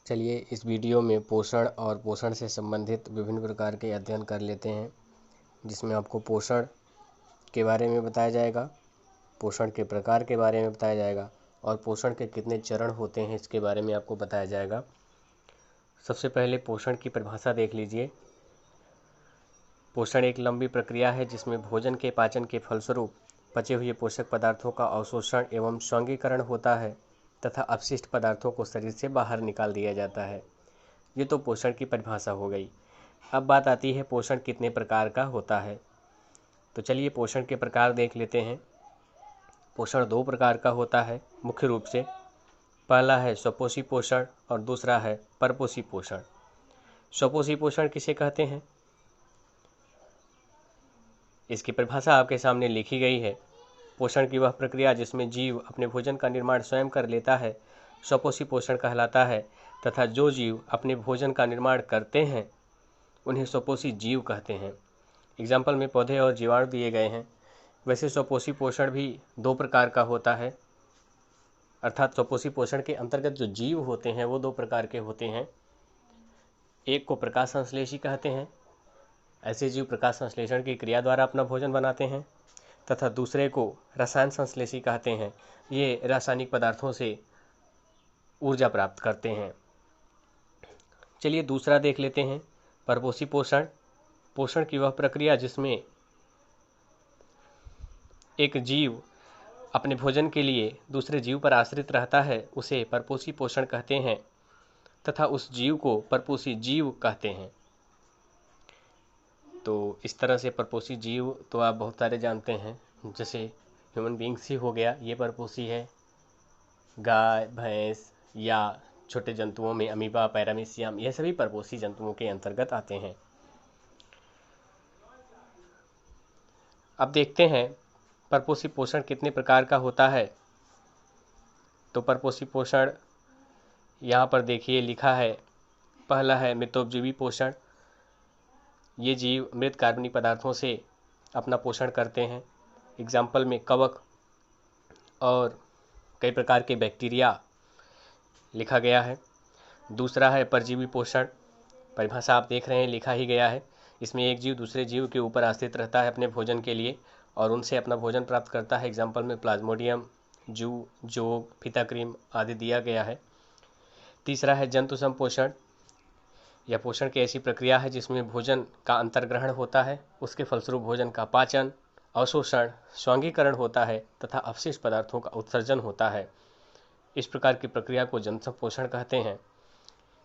चलिए इस वीडियो में पोषण और पोषण से संबंधित विभिन्न प्रकार के अध्ययन कर लेते हैं, जिसमें आपको पोषण के बारे में बताया जाएगा, पोषण के प्रकार के बारे में बताया जाएगा और पोषण के कितने चरण होते हैं इसके बारे में आपको बताया जाएगा। सबसे पहले पोषण की परिभाषा देख लीजिए। पोषण एक लंबी प्रक्रिया है जिसमें भोजन के पाचन के फलस्वरूप पचे हुए पोषक पदार्थों का अवशोषण एवं संघीकरण होता है तथा अपशिष्ट पदार्थों को शरीर से बाहर निकाल दिया जाता है। ये तो पोषण की परिभाषा हो गई। अब बात आती है पोषण कितने प्रकार का होता है। तो चलिए पोषण के प्रकार देख लेते हैं। पोषण दो प्रकार का होता है मुख्य रूप से। पहला है स्वपोषी पोषण और दूसरा है परपोषी पोषण। स्वपोषी पोषण किसे कहते हैं, इसकी परिभाषा आपके सामने लिखी गई है। पोषण की वह प्रक्रिया जिसमें जीव अपने भोजन का निर्माण स्वयं कर लेता है स्वपोषी पोषण कहलाता है तथा जो जीव अपने भोजन का निर्माण करते हैं उन्हें स्वपोषी जीव कहते हैं। एग्जाम्पल में पौधे और जीवाणु दिए गए हैं। वैसे स्वपोषी पोषण भी दो प्रकार का होता है, अर्थात स्वपोषी पोषण के अंतर्गत जो जीव होते हैं वो दो प्रकार के होते हैं। एक को प्रकाश संश्लेषी कहते हैं, ऐसे जीव प्रकाश संश्लेषण की क्रिया द्वारा अपना भोजन बनाते हैं, तथा दूसरे को रसायन संश्लेषी कहते हैं। ये रासायनिक पदार्थों से ऊर्जा प्राप्त करते हैं। चलिए दूसरा देख लेते हैं, परपोषी पोषण। पोषण की वह प्रक्रिया जिसमें एक जीव अपने भोजन के लिए दूसरे जीव पर आश्रित रहता है उसे परपोषी पोषण कहते हैं तथा उस जीव को परपोषी जीव कहते हैं। तो इस तरह से परपोषी जीव तो आप बहुत सारे जानते हैं, जैसे ह्यूमन बींग्स ही हो गया, ये परपोषी है। गाय भैंस या छोटे जंतुओं में अमीबा पैरामीशियम, यह सभी परपोषी जंतुओं के अंतर्गत आते हैं। अब देखते हैं परपोषी पोषण कितने प्रकार का होता है। तो परपोषी पोषण यहाँ पर देखिए लिखा है। पहला है मृतोपजीवी पोषण। ये जीव मृत कार्बनिक पदार्थों से अपना पोषण करते हैं। एग्जाम्पल में कवक और कई प्रकार के बैक्टीरिया लिखा गया है। दूसरा है परजीवी पोषण। परिभाषा आप देख रहे हैं, लिखा ही गया है। इसमें एक जीव दूसरे जीव के ऊपर आश्रित रहता है अपने भोजन के लिए और उनसे अपना भोजन प्राप्त करता है। एग्जाम्पल में प्लाज्मोडियम, जू, जोग, फीताक्रीम आदि दिया गया है। तीसरा है जंतु संपोषण। यह पोषण की ऐसी प्रक्रिया है जिसमें भोजन का अंतर्ग्रहण होता है, उसके फलस्वरूप भोजन का पाचन, अवशोषण, स्वांगीकरण होता है तथा अवशिष्ट पदार्थों का उत्सर्जन होता है। इस प्रकार की प्रक्रिया को जंतु संपोषण कहते हैं।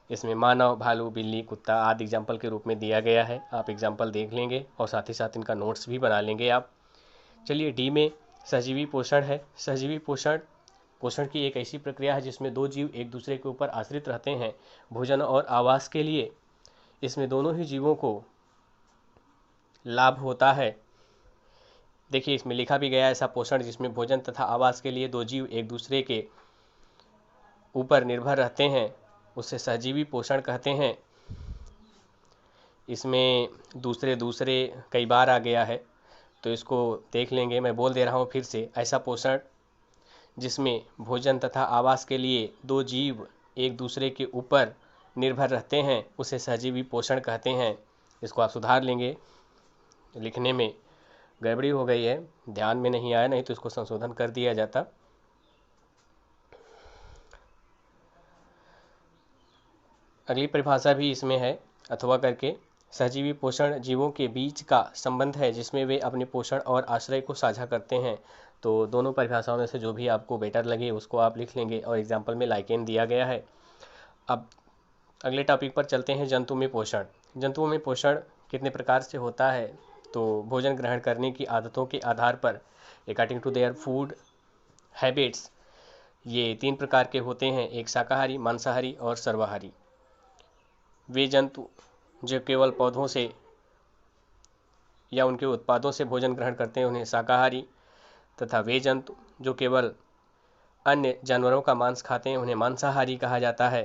इसमें मानव, भालू, बिल्ली, कुत्ता आदि एग्जाम्पल के रूप में दिया गया है। आप एग्जाम्पल देख लेंगे और साथ ही साथ इनका नोट्स भी बना लेंगे आप। चलिए डी में सहजीवी पोषण है। सहजीवी पोषण पोषण की एक ऐसी प्रक्रिया है जिसमें दो जीव एक दूसरे के ऊपर आश्रित रहते हैं भोजन और आवास के लिए। इसमें दोनों ही जीवों को लाभ होता है। देखिए इसमें लिखा भी गया ऐसा पोषण जिसमें भोजन तथा आवास के लिए दो जीव एक दूसरे के ऊपर निर्भर रहते हैं उसे सहजीवी पोषण कहते हैं। इसमें दूसरे कई बार आ गया है तो इसको देख लेंगे। मैं बोल दे रहा हूँ फिर से, ऐसा पोषण जिसमें भोजन तथा आवास के लिए दो जीव एक दूसरे के ऊपर निर्भर रहते हैं उसे सहजीवी पोषण कहते हैं। इसको आप सुधार लेंगे, लिखने में गड़बड़ी हो गई है, ध्यान में नहीं आया, नहीं तो इसको संशोधन कर दिया जाता। अगली परिभाषा भी इसमें है, अथवा करके सहजीवी पोषण जीवों के बीच का संबंध है जिसमें वे अपने पोषण और आश्रय को साझा करते हैं। तो दोनों परिभाषाओं में से जो भी आपको बेटर लगे उसको आप लिख लेंगे और एग्जाम्पल में लाइकेन दिया गया है। अब अगले टॉपिक पर चलते हैं, जंतु में पोषण। जंतुओं में पोषण कितने प्रकार से होता है। तो भोजन ग्रहण करने की आदतों के आधार पर according to their food habits ये तीन प्रकार के होते हैं, एक शाकाहारी, मांसाहारी और सर्वाहारी। वे जंतु जो केवल पौधों से या उनके उत्पादों से भोजन ग्रहण करते हैं उन्हें शाकाहारी, तथा वे जंतु जो केवल अन्य जानवरों का मांस खाते हैं उन्हें मांसाहारी कहा जाता है,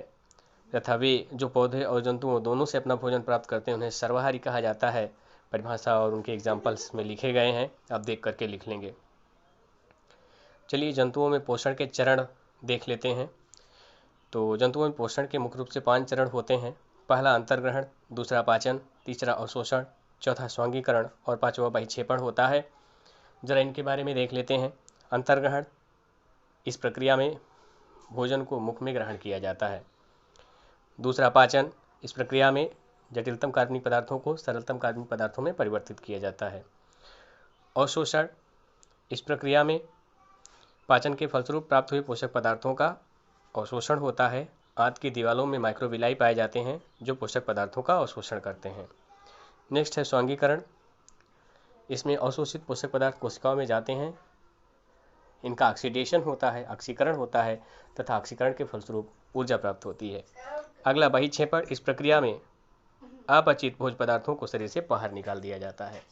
तथा वे जो पौधे और जंतुओं दोनों से अपना भोजन प्राप्त करते हैं उन्हें सर्वाहारी कहा जाता है। परिभाषा और उनके एग्जाम्पल्स में लिखे गए हैं, आप देख करके लिख लेंगे। चलिए जंतुओं में पोषण के चरण देख लेते हैं। तो जंतुओं में पोषण के मुख्य रूप से 5 चरण होते हैं। पहला अंतर्ग्रहण, दूसरा पाचन, तीसरा अवशोषण, चौथा स्वांगीकरण और पांचवा बहिक्षेपण होता है। जरा इनके बारे में देख लेते हैं। अंतर्ग्रहण, इस प्रक्रिया में भोजन को मुख में ग्रहण किया जाता है। दूसरा पाचन, इस प्रक्रिया में जटिलतम कार्बनिक पदार्थों को सरलतम कार्बनिक पदार्थों में परिवर्तित किया जाता है। अवशोषण, इस प्रक्रिया में पाचन के फलस्वरूप प्राप्त हुए पोषक पदार्थों का अवशोषण होता है। आंत की दीवारों में माइक्रोविलाई पाए जाते हैं जो पोषक पदार्थों का अवशोषण करते हैं। नेक्स्ट है स्वांगीकरण। इसमें अवशोषित पोषक पदार्थ कोशिकाओं में जाते हैं, इनका ऑक्सीडेशन होता है, ऑक्सीकरण होता है तथा ऑक्सीकरण के फलस्वरूप ऊर्जा प्राप्त होती है। अगला बहिक्षेपण, इस प्रक्रिया में अपचित भोज्य पदार्थों को शरीर से बाहर निकाल दिया जाता है।